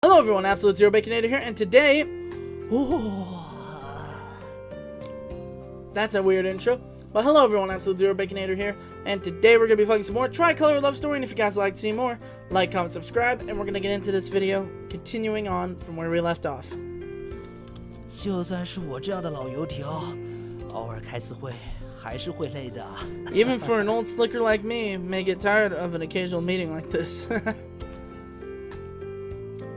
Hello everyone, Absolutezero Baconator here, and today... That's a weird intro. But hello everyone, Absolutezero Baconator here, and today we're going to be playing some more Tricolour Lovestory, and if you guys would like to see more, like, comment, subscribe, and we're going to get into this video, continuing on from where we left off. 就算是我这样的老油条，偶尔开次会还是会累的。 Even for an old slicker like me, may get tired of an occasional meeting like this.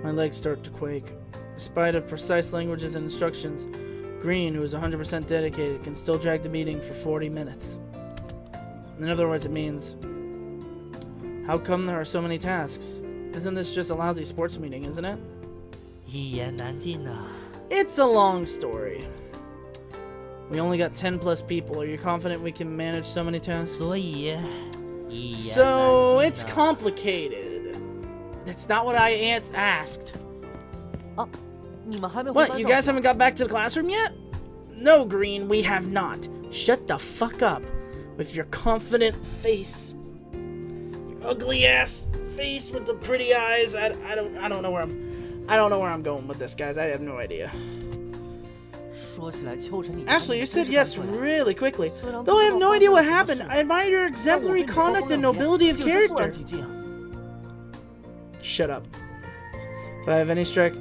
My legs start to quake. Despite of precise languages and instructions, Green, who is 100% dedicated, can still drag the meeting for 40 minutes. In other words, it means, how come there are so many tasks? Isn't this just a lousy sports meeting, isn't it? 一言难尽啊。 It's a long story. We only got 10 plus people. Are you confident we can manage so many tasks? 所以，一言 So 难 it's 尽啊。 complicated. That's not what I asked. 啊，你们还没回 What? 班 You 上 guys 去啊 haven't got back to the classroom yet? No, Green, we have not. Shut the fuck up with your confident face. Your ugly ass face with the pretty eyes. I don't know where I'm going with this, guys. I have no idea. 说起来，秋晨你 Actually, you said yes 真是 really quickly. 虽然不 Though I 知 have 道 no 发 idea 生 what 了什么 happened, 事 I admire your 但我 exemplary 跟你沟通 conduct 两 and 天 nobility of 竟然突然 character. 起劲啊。 Shut up. If I have any strength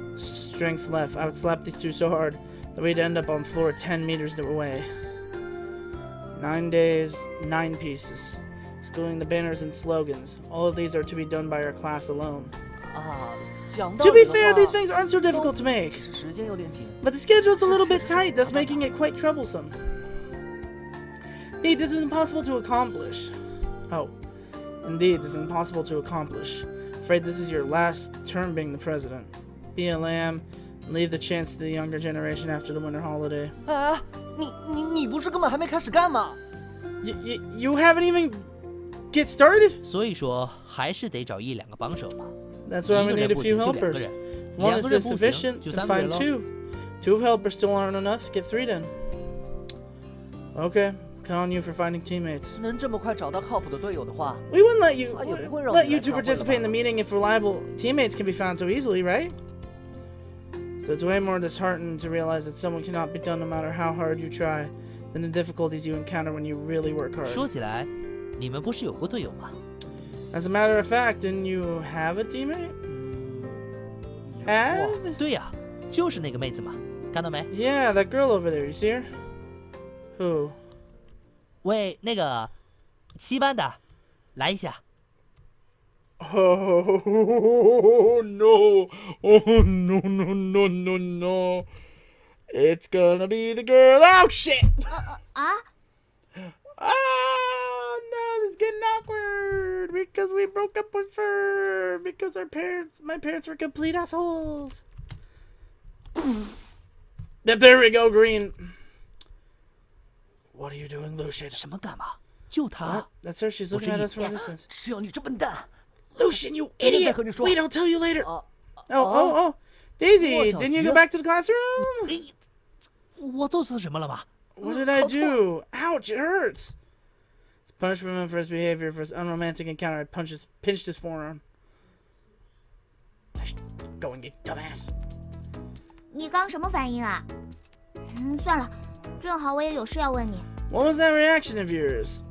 left, I would slap these two so hard that we'd end up on floor 10 meters away. 9 days, 9 pieces, excluding the banners and slogans. All of these are to be done by our class alone. 啊，讲道 To 理 be 的 fair, 话 these things aren't so difficult to make, 只是时间有点紧。 but the schedule's a little bit tight, thus making it quite troublesome. Indeed, this is impossible to accomplish. Oh, indeed, this is impossible to accomplish. Afraid this is your last term being the president. Be a lamb and leave the chance to the younger generation after the winter holiday. 哎，你不是根本还没开始干吗？ You haven't even get started? 所以说还是得找一两个帮手吧。 That's why we need a few helpers. One is sufficient to find two. Two helpers still aren't enough. Get 3 then. Okay, count on you for finding teammates. 能这么快找到靠谱的队友的话， We wouldn't let you 也不会让 let 你 you 来 two 开会了 participate in the 吧 meeting if reliable teammates can be found so easily, right? So it's way more disheartening to realize that someone cannot be done no matter how hard you try than the difficulties you encounter when you really work hard. 说起来，你们不是有过队友吗？ As a matter of fact, didn't you have a teammate? 哇 Had? 对呀，就是那个妹子嘛，看到没？ Yeah, that girl over there. You see her? Who? 喂，那个7班的，来一下。 Oh no! Oh no! No! No! It's gonna be the girl. Oh shit! Ah! Oh no! This is getting awkward because we broke up with her because my parents were complete assholes. Yep, there we go, Green. What are you doing, Lucian? 什么干嘛？就他 What? That's her. She's looking at us from a distance. 只有你这笨蛋。 Lucian, you 真的 idiot! 在和你说。 Wait, I'll tell you later. 啊 Oh, Daisy, 我小 didn't you 菊 go back to the classroom? 我做错什么了吗？ What did I do? Ouch, it hurts. It's punishment for him for his behavior for his unromantic encounter. I pinched his forearm. Going, you dumbass. 你刚什么反应啊？算了，正好我也有事要问你。 What was that reaction of yours?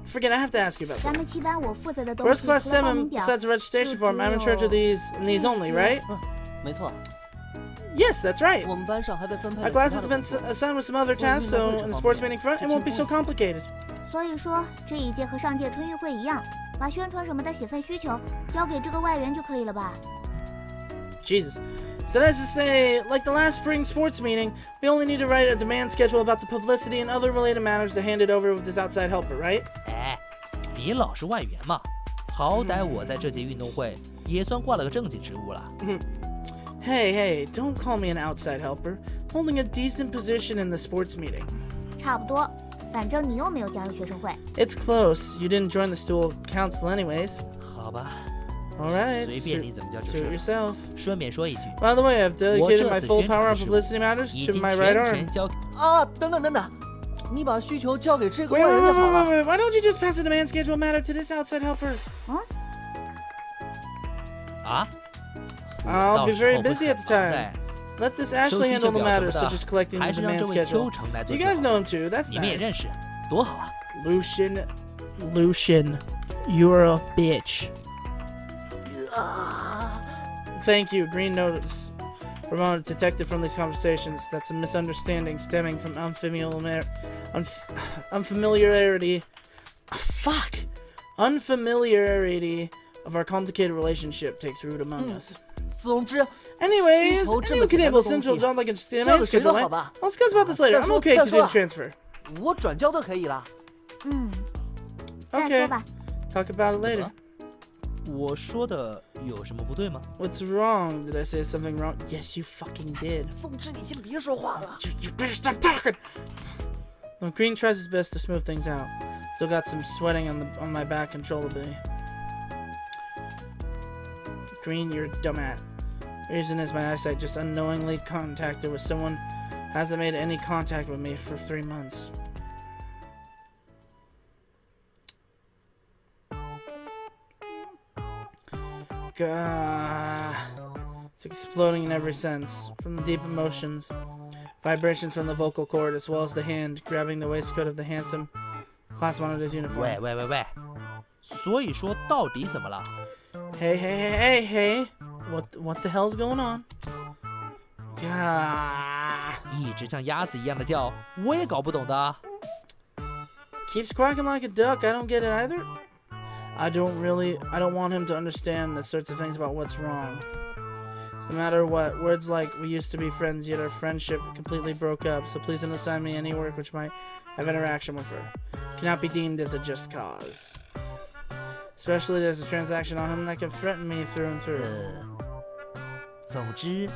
Forget, I have to ask you about 咱 something. 们7班我负责的东 First 西 class 除了报名 7, 表， besides the registration form, I'm in charge of these and these only, right? 没错， Yes, that's right. 我们班上还被分配 Our 了 class 其 has 他 been 的工作 assigned with some other tasks, so in the sports meeting front, it won't be so complicated. 所以说这一届和上届春运会一样，把宣传什么的写份需求交给这个外援就可以了吧？ Jesus. So that's to say, like the last spring sports meeting, we only need to write a demand schedule about the publicity and other related matters to hand it over with this outside helper, right? 哎，别老是外援嘛，好歹我在这届运动会也算挂了个正经职务了。 Hey, don't call me an outside helper. Holding a decent position in the sports meeting. 差不多，反正你又没有加入学生会。 It's close. You didn't join the school council anyways. 好吧， All right. 随便你怎么叫就 Suit 是。 yourself. 顺便说一句， By the way, I've dedicated my 我这次 full 宣传 power 的 on 事务 publicity matters 已 to 经 my 全 right 权 arm. 交啊！等等，你把需求交给这个 Wait, 外 wait, 人 wait, 就好 wait, 了。 wait. Why don't you just pass the demand schedule matter to this outside helper? 啊？ I'll 到 be 时候 very 会 busy 很 at the 忙 time. 的。 Let this 收 Ashley 需 handle 求 the 表什么 matters, 的 such as collecting 还 the 是让 demand 这位秋 schedule. 成来做 You 就 guys 好 know him too. That's 你们也认 nice. 识，多好啊！ Lucian, you're a bitch. Thank you. Green notice. Ramona detected from these conversations that's a misunderstanding stemming from unfamiliarity. Fuck. Unfamiliarity of our complicated relationship takes root among us. 总之， Anyways, 需求这么 anyone 简 can 单的 enable 东西 central job like a 交给谁 schedule, 都 right? 好吧。 Let's discuss about this later. 再 I'm 说 okay to 再 do 说 the transfer. 我转交都可以了。嗯，再 Okay. 说吧。 Talk about it later. 我说的有什么不对吗？ What's wrong? Did I say something wrong? Yes, you fucking did. 总之，你先别说话了。 You better stop talking. Well, Green tries his best to smooth things out. Still got some sweating on my back controllably. Green, you're a dumbass. Reason is my eyesight just unknowingly contacted with someone hasn't made any contact with me for 3 months. Gah. It's exploding in every sense, from the deep emotions, vibrations from the vocal cord, as well as the hand grabbing the waistcoat of the handsome class monitor's uniform. 喂喂喂喂，所以说到底怎么了？ Hey! What the hell's going on? Gah. 一直像鸭子一样的叫，我也搞不懂的。 Keeps quacking like a duck. I don't get it either. I don't want him to understand the sorts of things about what's wrong. No matter what, words like we used to be friends, yet our friendship completely broke up, so please don't assign me any work which might have interaction with her. Cannot be deemed as a just cause. Especially there's a transaction on him that can threaten me through and through. 总之，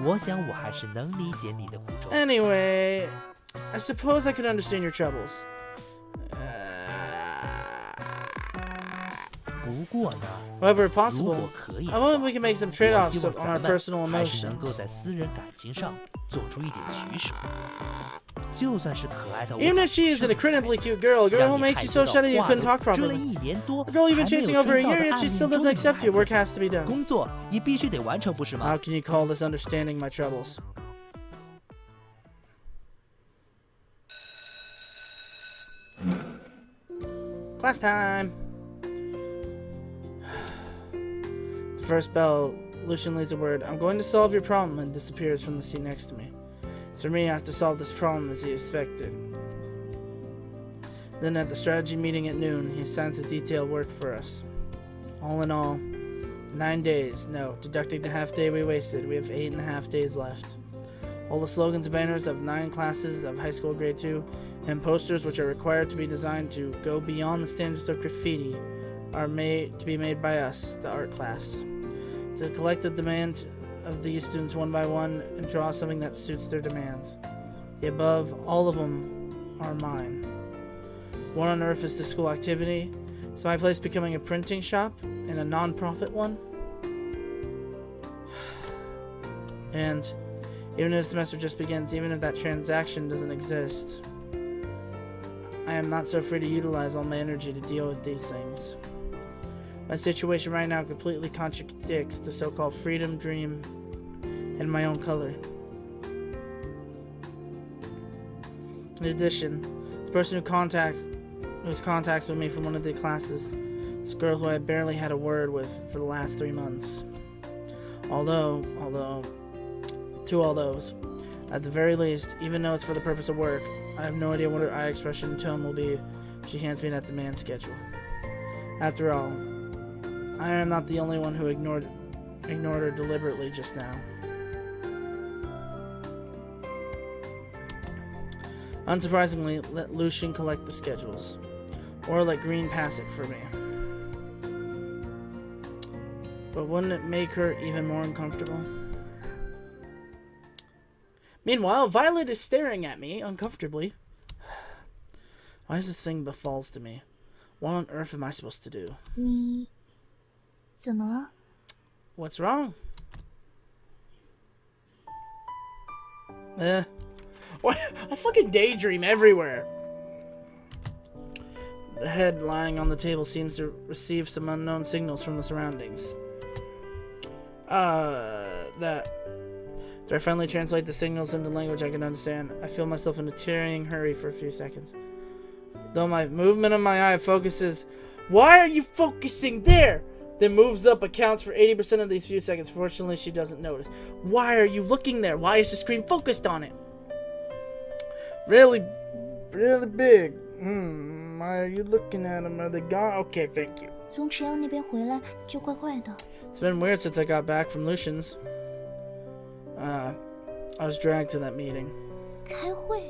我想我还是能理解你的苦衷。 Anyway, I suppose I could understand your troubles. 不过呢， However 如 possible, 果可以 I 的 wonder 话 if we can make some 我 trade-offs 希望 on 咱 our 们 personal 还是能 emotions. 够在私人感情上做出一点取舍。就算是可爱到 Even if she is an incredibly cute girl, a girl who makes you so shy that you couldn't talk 追了 properly. 1年多， A girl you've been 还没 chasing 有 over a 追到 year, 的 yet 暗 she 恋 still 中的 doesn't 女 accept 孩 you. 子 Work has to be done. 工作你必须得完成，不是吗 How？ can you call this understanding my troubles? Class time! The first bell, Lucian leaves a word. I'm going to solve your problem, and disappears from the seat next to me. So me, I have to solve this problem as he expected. Then at the strategy meeting at noon, he assigns the detailed work for us. All in all, 9 days. No, deducting the half day we wasted, we have 8.5 days left. All the slogans and banners of 9 classes of high school grade 2 and posters which are required to be designed to go beyond the standards of graffiti are to be made by us, the art class. To collect the demand of these students one by one and draw something that suits their demands. The above, all of them, are mine. One on earth is the school activity. Is my place becoming a printing shop and a non-profit one? And even if the semester just begins, even if that transaction doesn't exist, I am not so free to utilize all my energy to deal with these things. My situation right now completely contradicts the so-called freedom dream in my own color. In addition, the person whose contacts with me from one of the classes, this girl who I barely had a word with for the last 3 months. Although, to all those, at the very least, even though it's for the purpose of work, I have no idea what her eye expression and tone will be if she hands me that demand schedule. After all, I am not the only one who ignored her deliberately just now. Unsurprisingly, let Lucian collect the schedules, or let Green pass it for me. But wouldn't it make her even more uncomfortable? Meanwhile, Violet is staring at me uncomfortably. Why is this thing befalls to me? What on earth am I supposed to do? 你怎么了？ What's wrong? What? I fucking daydream everywhere. The head lying on the table seems to receive some unknown signals from the surroundings. That. Do I finally translate the signals into language I can understand? I feel myself in a tearing hurry for a few seconds. Though my movement of my eye focuses... Why are you focusing there? Then moves up accounts for 80% of these few seconds. Fortunately, she doesn't notice. Why are you looking there? Why is the screen focused on it? Really, really big. Why are you looking at them? Are they gone? Okay, thank you. 从池阳那边回来就怪怪的。 It's been weird since I got back from Lucian's. I was dragged to that meeting. 开会？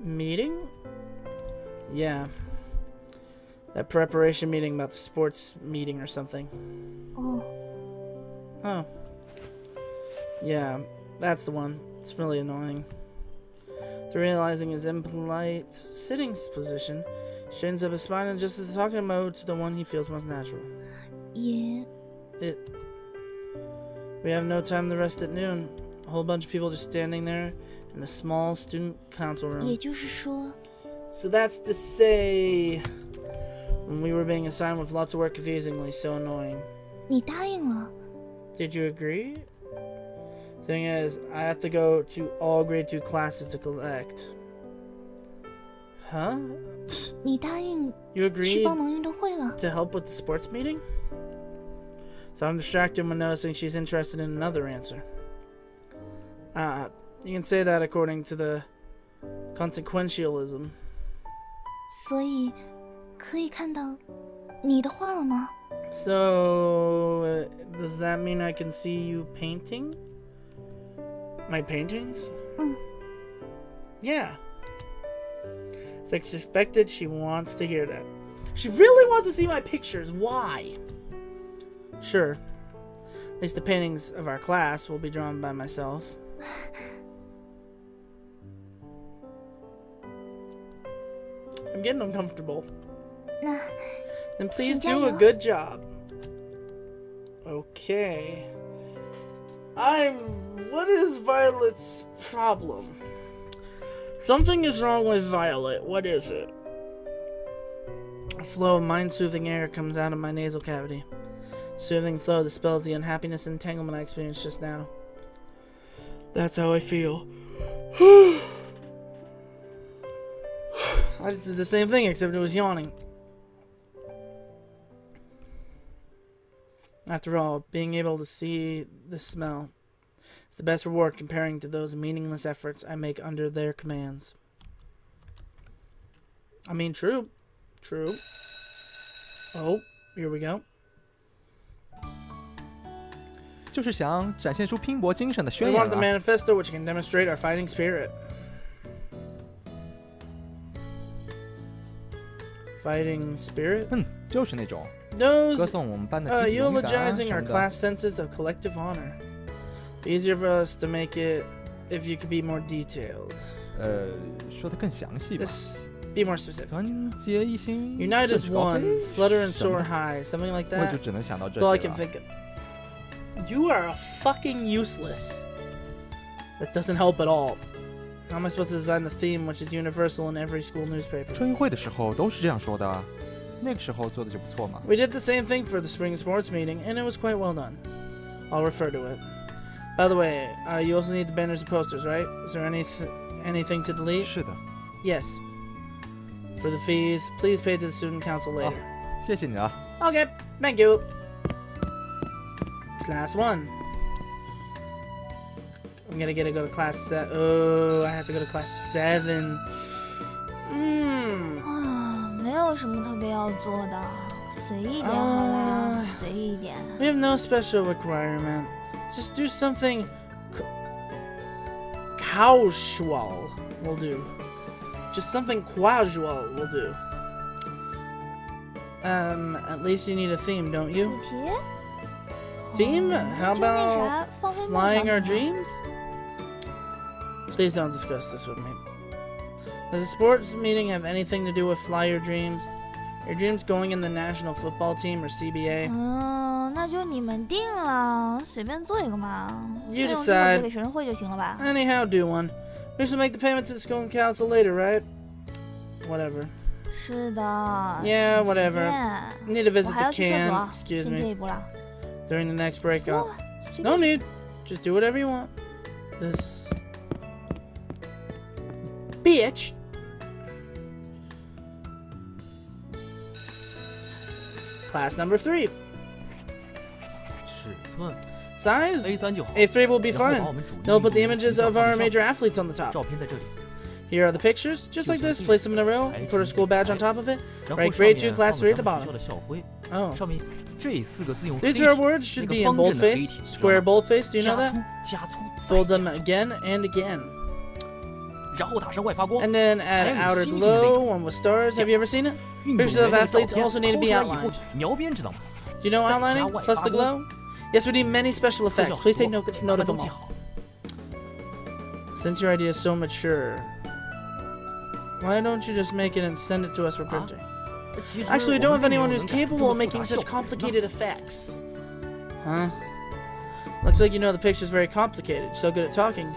Meeting? Yeah. That preparation meeting about the sports meeting or something. 哦， Oh. Yeah, that's the one. It's really annoying. After realizing his impolite sitting position, he straightens up his spine and adjusts the talking mode to the one he feels most natural. 也 We have no time to rest at noon. A whole bunch of people just standing there in a small student council room. 也就是说， So that's to say, when we were being assigned with lots of work confusingly, so annoying. 你答应了。 Did you agree? Thing is, I have to go to all grade 2 classes to collect. Huh? 你答应 You 去 agreed 帮忙运动会了。 to help with the sports meeting? So I'm distracted when noticing she's interested in another answer. You can say that according to the consequentialism. 所以可以看到你的画了吗？ So, does that mean I can see you painting? My paintings? Yeah. As expected, she wants to hear that. She really wants to see my pictures. Why? Sure. At least the paintings of our class will be drawn by myself. I'm getting uncomfortable. 那 Then please 请加 do a 油。 good job. Okay. What is Violet's problem? Something is wrong with Violet. What is it? A flow of mind-soothing air comes out of my nasal cavity. Soothing flow dispels the unhappiness and entanglement I experienced just now. That's how I feel. I just did the same thing, except it was yawning. After all, being able to see the smell is the best reward comparing to those meaningless efforts I make under their commands. I mean, true. True. Oh, here we go. 就是想展现出拼搏精神的 We 宣言 want the 啊！ manifesto which can demonstrate our fighting spirit. Fighting spirit? 就是那种 Those 歌颂我们班的集体勇敢啊 eulogizing 什 our 么的。 class senses of collective honor. Be easier for us to make it if you could be more detailed. 说的更详细吧。 This be more specific. 团结一心， Unite 振 as 翅高 one, 飞 flutter and 什么 soar high, something like 我就 that. 只能想到这 That's all I 些 can 了。 think of. You are a fucking useless. That doesn't help at all. How am I supposed to design the theme which is universal in every school newspaper? 春运会的时候都是这样说的，那个时候做的就不错嘛。 We did the same thing for the spring sports meeting, and it was quite well done. I'll refer to it. By the way, you also need the banners and posters, right? Is there anything to delete? 是的， Yes. For the fees, please pay to the student council later. 谢谢你啊。 Okay, thank you. Class 1. I'm gonna get to go to class 7. Oh, I have to go to class 7. 啊，没有什么特别要做的，随意点好啦，随意一点。 We have no special requirement. Just do something casual will do. Just something casual will do. At least you need a theme, don't 主 you? 题？ Theme? How 就那 about 啥，放飞梦 flying 想 our 嘛 dreams? Please don't discuss this with me. Does the sports meeting have anything to do with fly your dreams? Your dreams going in the national football team or CBA? 那就你们定了，随便做一个嘛。 You 费用最后 decide. 结给学生会就行了吧？ Anyhow, do one. We should make the payment to the school council later, right? Whatever. 是的。 Yeah, 请随 whatever. 便 Need to 我 visit 还 the 要去厕 can. 所， Excuse 先这 me. 一步了。 During the next break, 随 No 便吃。 need. Just do whatever you want. This bitch. Class number 3. 尺寸 Size? A3 就好。 A3 will be 然后把 fine. 我们主力 No, 运 put 动 the 员的 images 形象 of 放 our 在上 major athletes on the top. 照片在这里， Here are the pictures, just like this. Place them in a row. Put our school badge on top of it. 然后 Right, 上 grade 面 2, 放 class 3 at 了 the 咱们 bottom. 学校的校徽， Oh. 上面这4个字用黑 These 体 are words should 那 be 个 in 方正的黑 boldface, 体， square boldface. Do you know 加 that? 粗加粗 Fold 再 them 加粗， again and again. 然后打上外发光。 And then add 还有 outer 星星的那 glow, 种。 one with stars. Have you ever seen it? 运动 Pictures 员 of 那个照 athletes 片 also need to 抠 be 出来以后 outlined. 描边，知道吗？ Do you know 再加 outlining 外 plus 发 the 光 glow? Yes, we need many special 这 effects. 叫 Please take 多 note 把它 of 都 them 记 all. 好。 Since your idea is so mature, why don't you just make it and send it to us for printing? 其实 Actually, we 我 don't 们 have 并没有 anyone 能 who's 改出这 capable 么 of 复 making 杂 such 效果呢。 complicated effects. Huh? Looks like you know the picture's very complicated. So good at talking.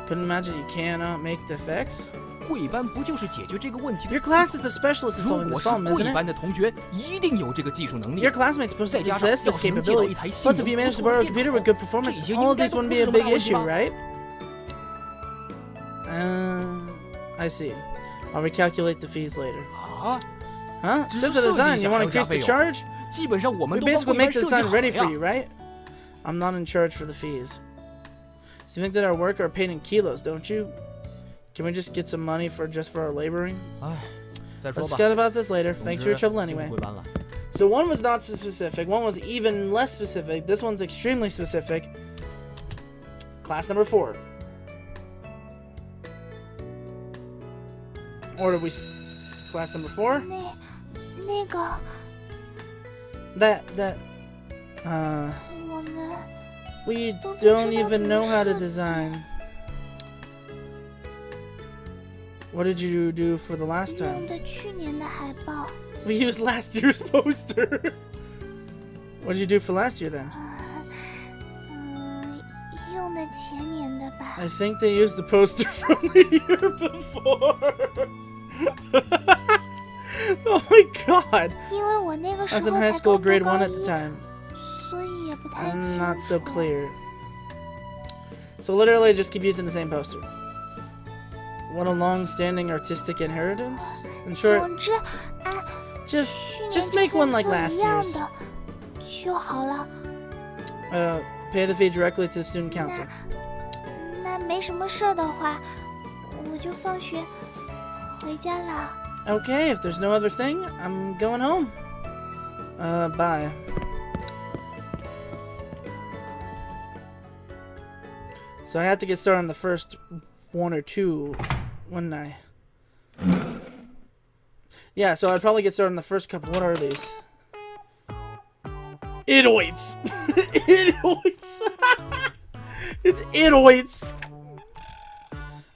Couldn't imagine you cannot make the effects. 贵班不就是解决这个问题的 Your class is the specialist in 如 solving 果 this 是 problem, 贵 isn't 班 it? 的同学，一定有这个技术能力 Your。classmates 再加 possess 上要 this 是能借到 capability. 一台新 Plus, 的 if you 不 manage to 错 borrow 的 a 电 computer 脑 with good performance, 这些 all 应 of 该 these 都 wouldn't 不 be 是 a 什么 big 大问题 issue, 吧？ right? I see. I'll recalculate the fees later. 啊， Huh? 只是 Since the 设计 design, 一 you 下 want 还 to 要加 increase 费 the 用。 charge? 基本上我 We 们都帮 basically 贵班 make the 设计 design 好 ready for 呀 you,。right? I'm not in charge for the fees. So you think that our work are paid in kilos, don't you? Can we just get some money just for our laboring? 唉，再说 Let's 吧。 discuss about this later. 总 Thanks 之 for your trouble 辛苦 anyway. 贵班了。 So one was not so specific, one was even less specific. This one's extremely specific. Class number 4. Or did we class number 4? 那个 That我们 we 都不知道 don't even 怎么 know how to 设计。 design. What did you do for the last 用 time? 的去年的海报， We used last year's poster. What did you do for last year then? 用的前年的吧。 I think they used the poster from the year before. Oh my god. 因为我那个时 I was in 候 high 才 school 刚读 grade 1高 at the 一， time. 所以也不太 I'm 清 not so 楚。 clear. So literally just keep using the same poster. What a long-standing artistic inheritance. In short, 总之，按 just 去年 just 这 make one 份 like 做 last 一样 year's. 的就好了。 Pay the fee directly to the student council. 那没什么事儿的话，我就放学回家了。 Okay, if there's no other thing, I'm going home. Bye. So I had to get started on the first 1 or 2, wouldn't I? Yeah, so I'd probably get started on the first couple. What are these? Idoids! Idoids! It's idoids!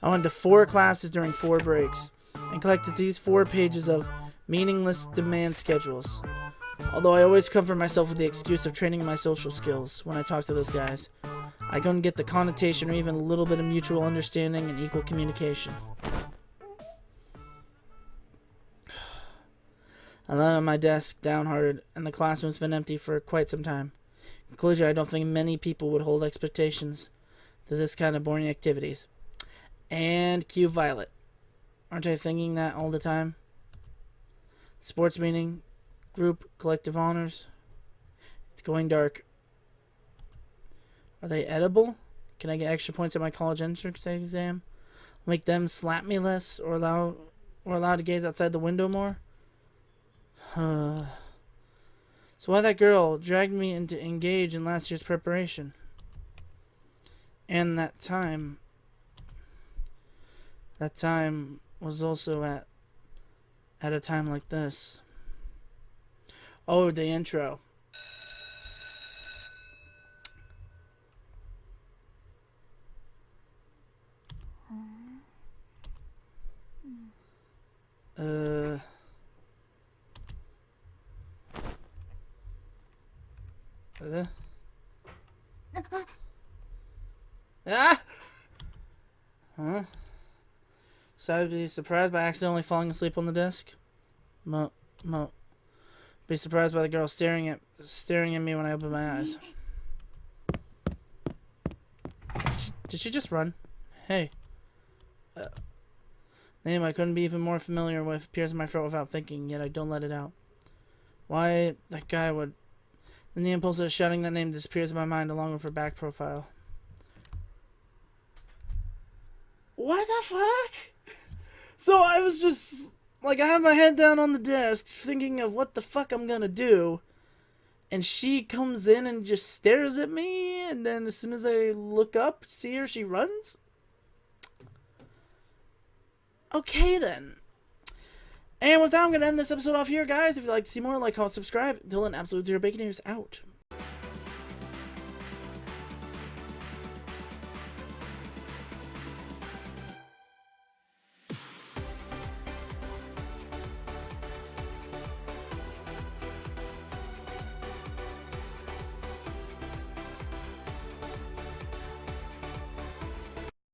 I went to 4 classes during 4 breaks and collected these 4 pages of meaningless demand schedules. Although I always comfort myself with the excuse of training my social skills when I talk to those guys, I couldn't get the connotation or even a little bit of mutual understanding and equal communication. I lie on my desk, downhearted, and the classroom's been empty for quite some time. In conclusion, I don't think many people would hold expectations to this kind of boring activities. And cue Violet. Aren't I thinking that all the time? Sports meeting, group, collective honors. It's going dark. Are they edible? Can I get extra points at my college entrance exam? Make them slap me less, or allow to gaze outside the window more? So why that girl dragged me into engage in last year's preparation? And that time was also at a time like this. Oh, the intro. Ah! Huh? So I'd be surprised by accidentally falling asleep on the desk? Be surprised by the girl staring at me when I open my eyes. Did she just run? Hey. Name I couldn't be even more familiar with appears in my throat without thinking, yet I don't let it out. Why that guy would... Then the impulse of shouting that name disappears in my mind along with her back profile. What the fuck? So I was just... Like, I had my head down on the desk thinking of what the fuck I'm gonna do. And she comes in and just stares at me. And then as soon as I look up, see her, she runs? Okay, then. And with that, I'm going to end this episode off here, guys. If you'd like to see more, like, comment, subscribe. Until then, Absolutezero Baconator is out.